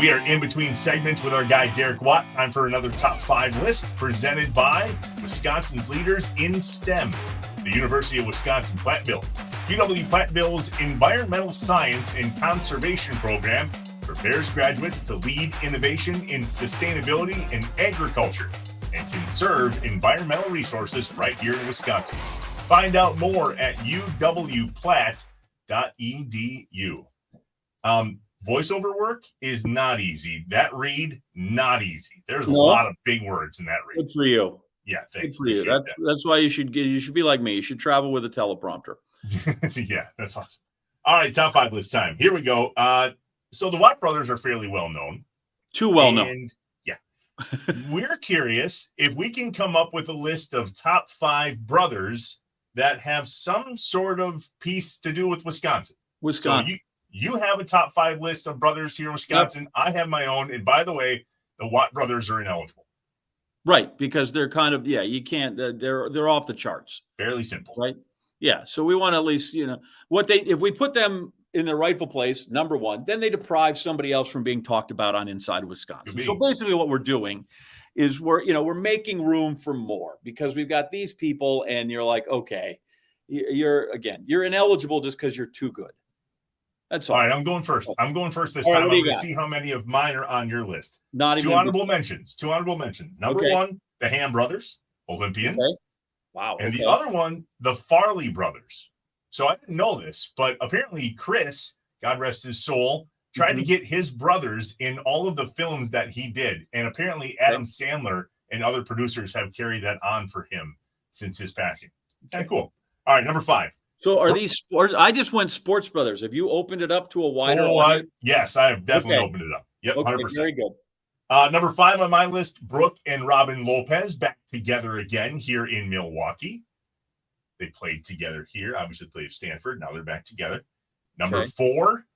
We are in between segments with our guy Derek Watt. Time for another top 5 list presented by Wisconsin's leaders in STEM, the University of Wisconsin-Platteville. UW-Platteville's Environmental Science and Conservation program prepares graduates to lead innovation in sustainability and agriculture and conserve environmental resources right here in Wisconsin. Find out more at uwplatt.edu. Voiceover work is not easy. That read, not easy. There's a lot of big words in that read. Good for you. Yeah, thanks. Good for you. That's why you should be like me. You should travel with a teleprompter. Yeah, that's awesome. All right, top 5 list time. Here we go. So the Watt brothers are fairly well known. Too well known. Yeah. We're curious if we can come up with a list of top 5 brothers that have some sort of piece to do with Wisconsin. So you have a top 5 list of brothers here in Wisconsin. Yep. I have my own. And by the way, the Watt brothers are ineligible. Right, because they're kind of, you can't, they're off the charts. Fairly simple. Right? Yeah, so we want to at least, if we put them in their rightful place, number one, then they deprive somebody else from being talked about on Inside Wisconsin. So basically what we're doing is we're making room for more because we've got these people and you're like, okay, you're ineligible just because you're too good. That's all. All right, I'm going first. This time. I'm going to see how many of mine are on your list. Two honorable mentions. Number 1, the Ham brothers, Olympians. Okay. Wow. And the other one, the Farley brothers. So I didn't know this, but apparently Chris, God rest his soul, tried to get his brothers in all of the films that he did. And apparently Adam Sandler and other producers have carried that on for him since his passing. Okay, cool. All right, number 5. So are these sports? I just went sports brothers. Have you opened it up to a wider audience? Yes, I have definitely opened it up. Yep, okay, 100%. Very good. Number 5 on my list, Brooke and Robin Lopez back together again here in Milwaukee. They played together here, obviously played at Stanford. Now they're back together. Number 4,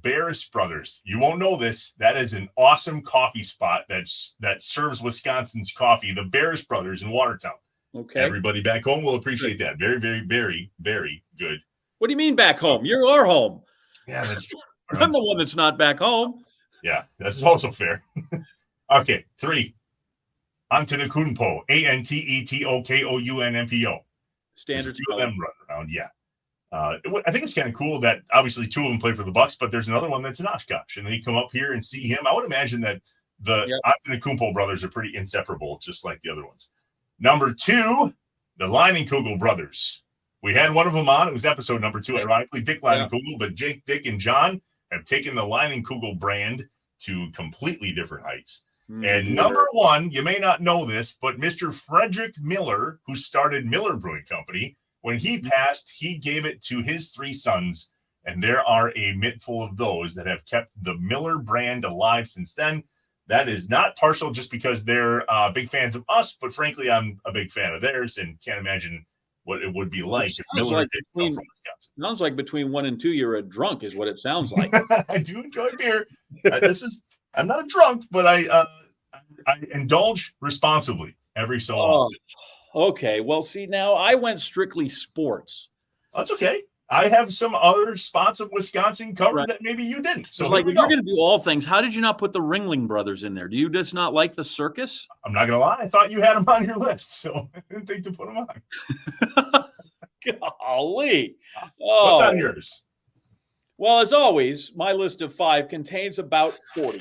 Barris Brothers. You won't know this. That is an awesome coffee spot that serves Wisconsin's coffee. The Barris Brothers in Watertown. Okay. Everybody back home will appreciate that. Very, very, very, very good. What do you mean back home? You are home. Yeah, that's true. I'm the one that's not back home. Yeah, that's also fair. Okay, 3. Antetokounmpo, Antetokounmpo. Standard. 2 of them run around, yeah. I think it's kind of cool that obviously 2 of them play for the Bucks, but there's another one that's an Oshkosh, and they come up here and see him. I would imagine that the Antetokounmpo brothers are pretty inseparable, just like the other ones. Number 2, the Leinenkugel brothers. We had one of them on. It was episode number 2, ironically, Dick Leinenkugel, but Jake, Dick, and John have taken the Leinenkugel brand to completely different heights. And number 1, you may not know this, but Mr. Frederick Miller, who started Miller Brewing Company, when he passed, he gave it to his 3 sons, and there are a mittful of those that have kept the Miller brand alive since then. That is not partial just because they're big fans of us, but frankly, I'm a big fan of theirs and can't imagine what it would be like if Miller did come from Wisconsin. Sounds like between 1 and 2, you're a drunk, is what it sounds like. I do enjoy beer. I'm not a drunk, but I indulge responsibly every so often. Okay. Well, see, now I went strictly sports. That's okay. I have some other spots of Wisconsin covered that maybe you didn't. So if you're going to do all things, how did you not put the Ringling Brothers in there? Do you just not like the circus? I'm not going to lie. I thought you had them on your list, so I didn't think to put them on. Golly. What's on yours? Well, as always, my list of 5 contains about 40.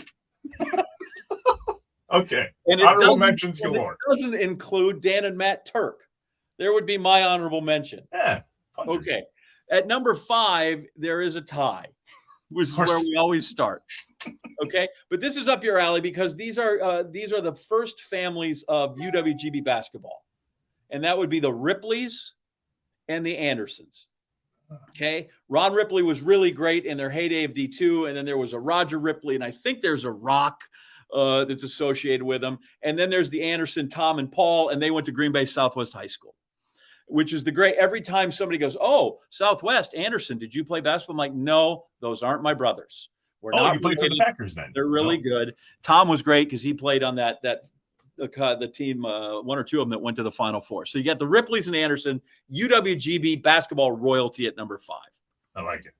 Okay. And honorable mentions galore. It doesn't include Dan and Matt Turk. There would be my honorable mention. Yeah. Okay. At number 5, there is a tie, which is where we always start. Okay. But this is up your alley because these are the first families of UWGB basketball. And that would be the Ripleys and the Andersons. Okay. Ron Ripley was really great in their heyday of D2. And then there was a Roger Ripley. And I think there's a Rock that's associated with them. And then there's the Anderson, Tom and Paul, and they went to Green Bay Southwest High School, which is the great. Every time somebody goes, "Oh, Southwest, Anderson, did you play basketball?" I'm like, "No, those aren't my brothers. We're not." You played for the Packers then. They're really good. Tom was great because he played on the team, 1 or 2 of them that went to the Final Four. So you got the Ripleys and Anderson, UWGB basketball royalty at number 5. I like it.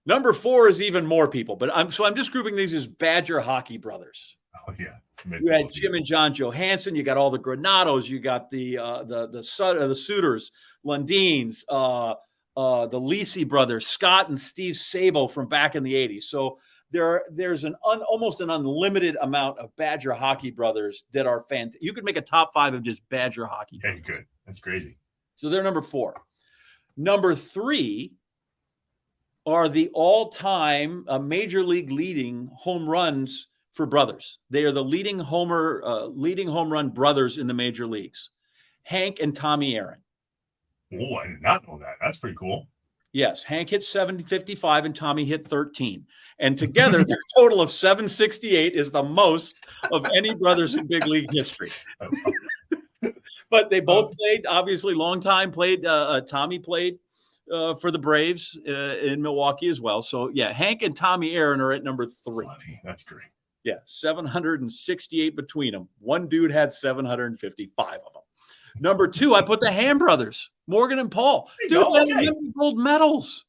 Number 4 is even more people, but I'm just grouping these as Badger hockey brothers. Oh yeah. You had Jim and John Johansson. You got all the Granados. You got the Suitors, Lundins, the Lisi brothers, Scott and Steve Sabo from back in the 80s. So there's almost an unlimited amount of Badger hockey brothers that are fantastic. You could make a top 5 of just Badger hockey. Yeah, good. That's crazy. So they're number 4. Number 3 are the all-time major league leading home runs for brothers. They are the leading home run brothers in the major leagues. Hank and Tommy Aaron. Oh, I did not know that. That's pretty cool. Yes, Hank hit 755 and Tommy hit 13. And together, their total of 768 is the most of any brothers in big league history. But they both played, obviously, long time. Tommy played for the Braves in Milwaukee as well. So, yeah, Hank and Tommy Aaron are at number 3. Funny. That's great. Yeah, 768 between them. One dude had 755 of them. Number 2, I put the Ham brothers, Morgan and Paul. Dude, they have gold medals.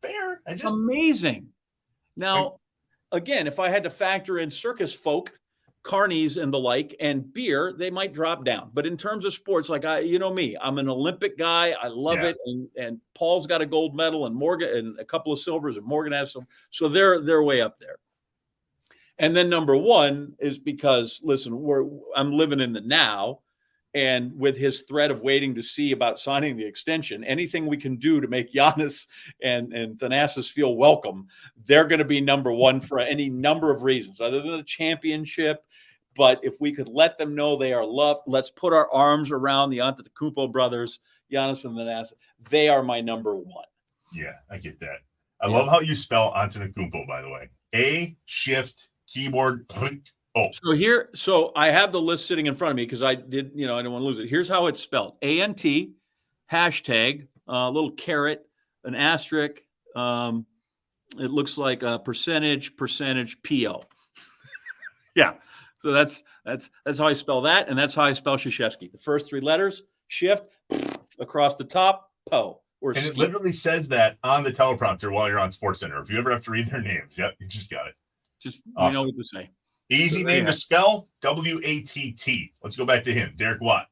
Fair. Amazing. Now, again, if I had to factor in circus folk, carnies and the like, and beer, they might drop down. But in terms of sports, like me, I'm an Olympic guy. I love it. And Paul's got a gold medal, and Morgan and a couple of silvers, and Morgan has some. So they're way up there. And then number 1 is because, listen, I'm living in the now. And with his threat of waiting to see about signing the extension, anything we can do to make Giannis and Thanasis feel welcome, they're going to be number 1 for any number of reasons, other than the championship. But if we could let them know they are loved, let's put our arms around the Antetokounmpo brothers, Giannis and Thanasis. They are my number 1. Yeah, I get that. I love how you spell Antetokounmpo, by the way. A, shift, keyboard, oh. So I have the list sitting in front of me because I didn't want to lose it. Here's how it's spelled: ANT, hashtag, a little caret, an asterisk. It looks like a percentage PO. Yeah. So that's how I spell that, and that's how I spell Krzyzewski. The first 3 letters, shift, across the top, Po. And it literally says that on the teleprompter while you're on SportsCenter. If you ever have to read their names, yep, you just got it. Just awesome. You know what to say. Easy name to spell, W-A-T-T. Let's go back to him, Derek Watt.